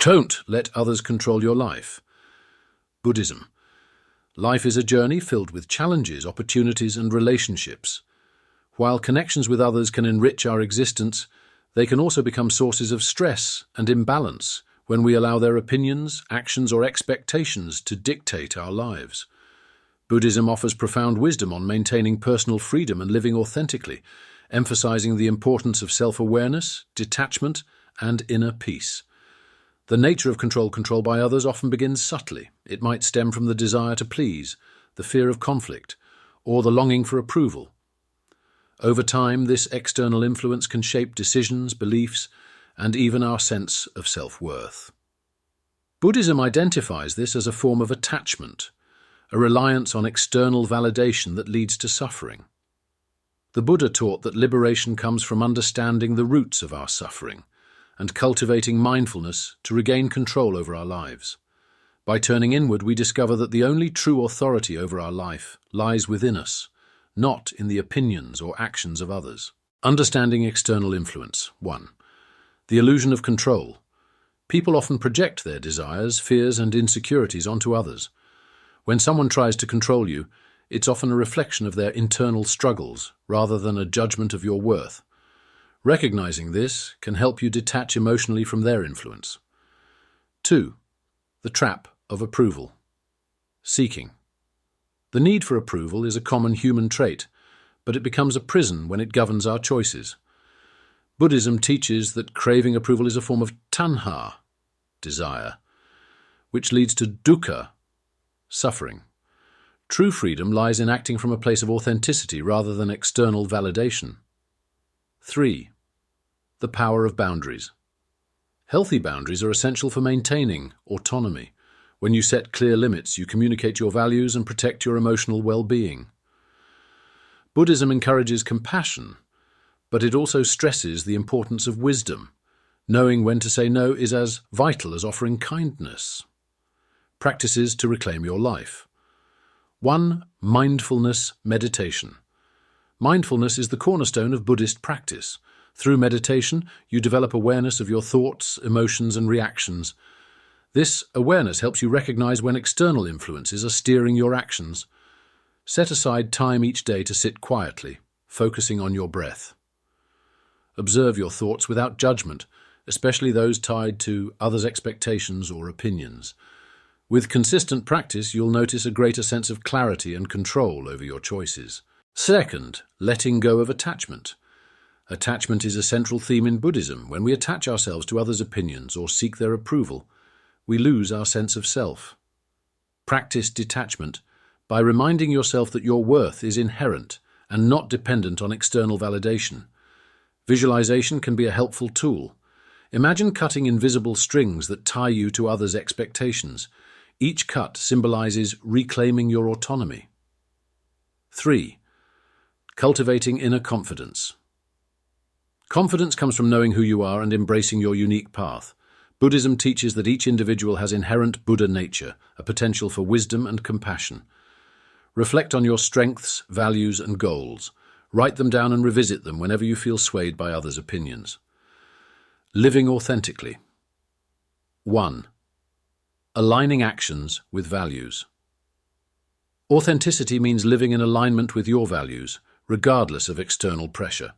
Don't let others control your life. Buddhism. Life is a journey filled with challenges, opportunities, and relationships. While connections with others can enrich our existence, they can also become sources of stress and imbalance when we allow their opinions, actions, or expectations to dictate our lives. Buddhism offers profound wisdom on maintaining personal freedom and living authentically, emphasizing the importance of self-awareness, detachment, and inner peace. The nature of control by others often begins subtly. It might stem from the desire to please, the fear of conflict, or the longing for approval. Over time, this external influence can shape decisions, beliefs, and even our sense of self-worth. Buddhism identifies this as a form of attachment, a reliance on external validation that leads to suffering. The Buddha taught that liberation comes from understanding the roots of our suffering and cultivating mindfulness to regain control over our lives. By turning inward, we discover that the only true authority over our life lies within us, not in the opinions or actions of others. Understanding external influence. 1. The illusion of control. People often project their desires, fears, and insecurities onto others. When someone tries to control you, it's often a reflection of their internal struggles rather than a judgment of your worth. Recognizing this can help you detach emotionally from their influence. 2. The trap of approval. Seeking. The need for approval is a common human trait, but it becomes a prison when it governs our choices. Buddhism teaches that craving approval is a form of tanha, desire, which leads to dukkha, suffering. True freedom lies in acting from a place of authenticity rather than external validation. 3. The power of boundaries. Healthy boundaries are essential for maintaining autonomy. When you set clear limits, you communicate your values and protect your emotional well-being. Buddhism encourages compassion, but it also stresses the importance of wisdom. Knowing when to say no is as vital as offering kindness. Practices to reclaim your life. 1. Mindfulness meditation. Mindfulness is the cornerstone of Buddhist practice. Through meditation, you develop awareness of your thoughts, emotions, and reactions. This awareness helps you recognize when external influences are steering your actions. Set aside time each day to sit quietly, focusing on your breath. Observe your thoughts without judgment, especially those tied to others' expectations or opinions. With consistent practice, you'll notice a greater sense of clarity and control over your choices. 2. Letting go of attachment. Attachment is a central theme in Buddhism. When we attach ourselves to others' opinions or seek their approval, we lose our sense of self. Practice detachment by reminding yourself that your worth is inherent and not dependent on external validation. Visualization can be a helpful tool. Imagine cutting invisible strings that tie you to others' expectations. Each cut symbolizes reclaiming your autonomy. 3. Cultivating inner confidence. Confidence comes from knowing who you are and embracing your unique path. Buddhism teaches that each individual has inherent Buddha nature, a potential for wisdom and compassion. Reflect on your strengths, values, and goals. Write them down and revisit them whenever you feel swayed by others' opinions. Living authentically. 1. Aligning actions with values. Authenticity means living in alignment with your values, regardless of external pressure.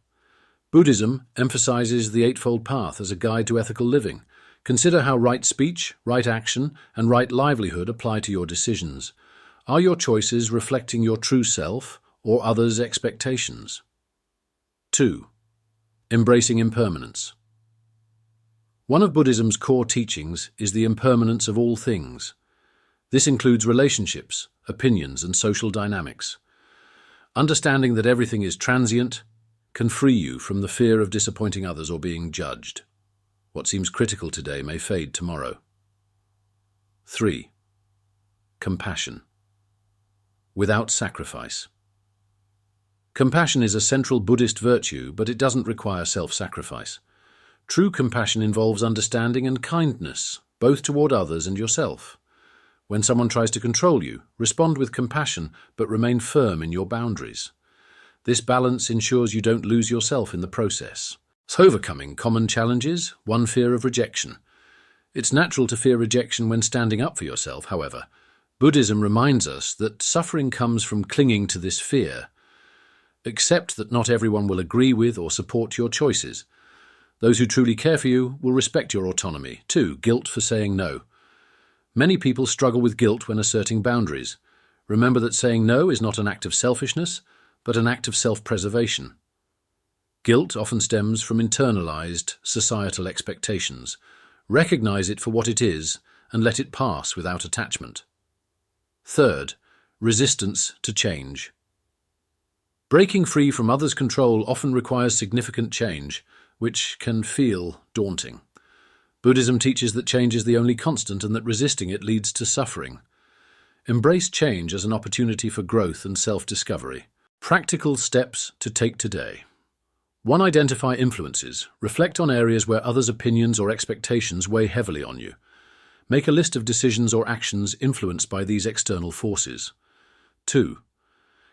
Buddhism emphasizes the Eightfold Path as a guide to ethical living. Consider how right speech, right action, and right livelihood apply to your decisions. Are your choices reflecting your true self or others' expectations? 2. Embracing impermanence. One of Buddhism's core teachings is the impermanence of all things. This includes relationships, opinions, and social dynamics. Understanding that everything is transient can free you from the fear of disappointing others or being judged. What seems critical today may fade tomorrow. 3. Compassion. Without sacrifice. Compassion is a central Buddhist virtue, but it doesn't require self-sacrifice. True compassion involves understanding and kindness, both toward others and yourself. When someone tries to control you, respond with compassion, but remain firm in your boundaries. This balance ensures you don't lose yourself in the process. So overcoming common challenges. 1. Fear of rejection. It's natural to fear rejection when standing up for yourself, however. Buddhism reminds us that suffering comes from clinging to this fear. Accept that not everyone will agree with or support your choices. Those who truly care for you will respect your autonomy. 2. Guilt for saying no. Many people struggle with guilt when asserting boundaries. Remember that saying no is not an act of selfishness, but an act of self-preservation. Guilt often stems from internalized societal expectations. Recognize it for what it is and let it pass without attachment. 3. Resistance to change. Breaking free from others' control often requires significant change, which can feel daunting. Buddhism teaches that change is the only constant and that resisting it leads to suffering. Embrace change as an opportunity for growth and self-discovery. Practical steps to take today. 1. Identify influences. Reflect on areas where others' opinions or expectations weigh heavily on you. Make a list of decisions or actions influenced by these external forces. 2.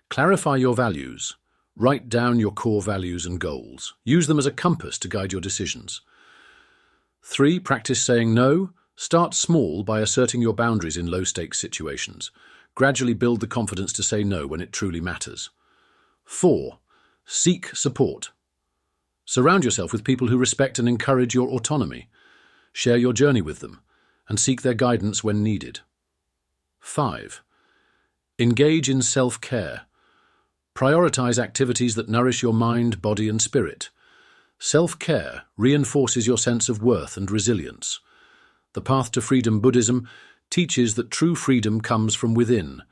Clarify your values. Write down your core values and goals. Use them as a compass to guide your decisions. 3. Practice saying no. Start small by asserting your boundaries in low-stakes situations. Gradually build the confidence to say no when it truly matters. 4. Seek support. Surround yourself with people who respect and encourage your autonomy. Share your journey with them and seek their guidance when needed. 5. Engage in self-care. Prioritize activities that nourish your mind, body, and spirit. Self-care reinforces your sense of worth and resilience. The Path to Freedom Buddhism teaches that true freedom comes from within.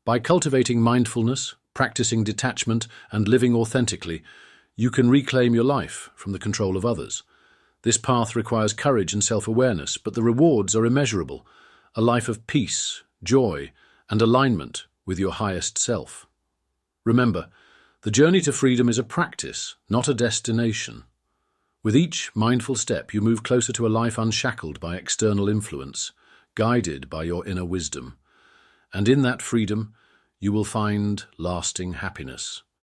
By cultivating mindfulness, practicing detachment, and living authentically, you can reclaim your life from the control of others. This path requires courage and self-awareness, but the rewards are immeasurable. A life of peace, joy, and alignment with your highest self. Remember, the journey to freedom is a practice, not a destination. With each mindful step, you move closer to a life unshackled by external influence, guided by your inner wisdom. And in that freedom, you will find lasting happiness.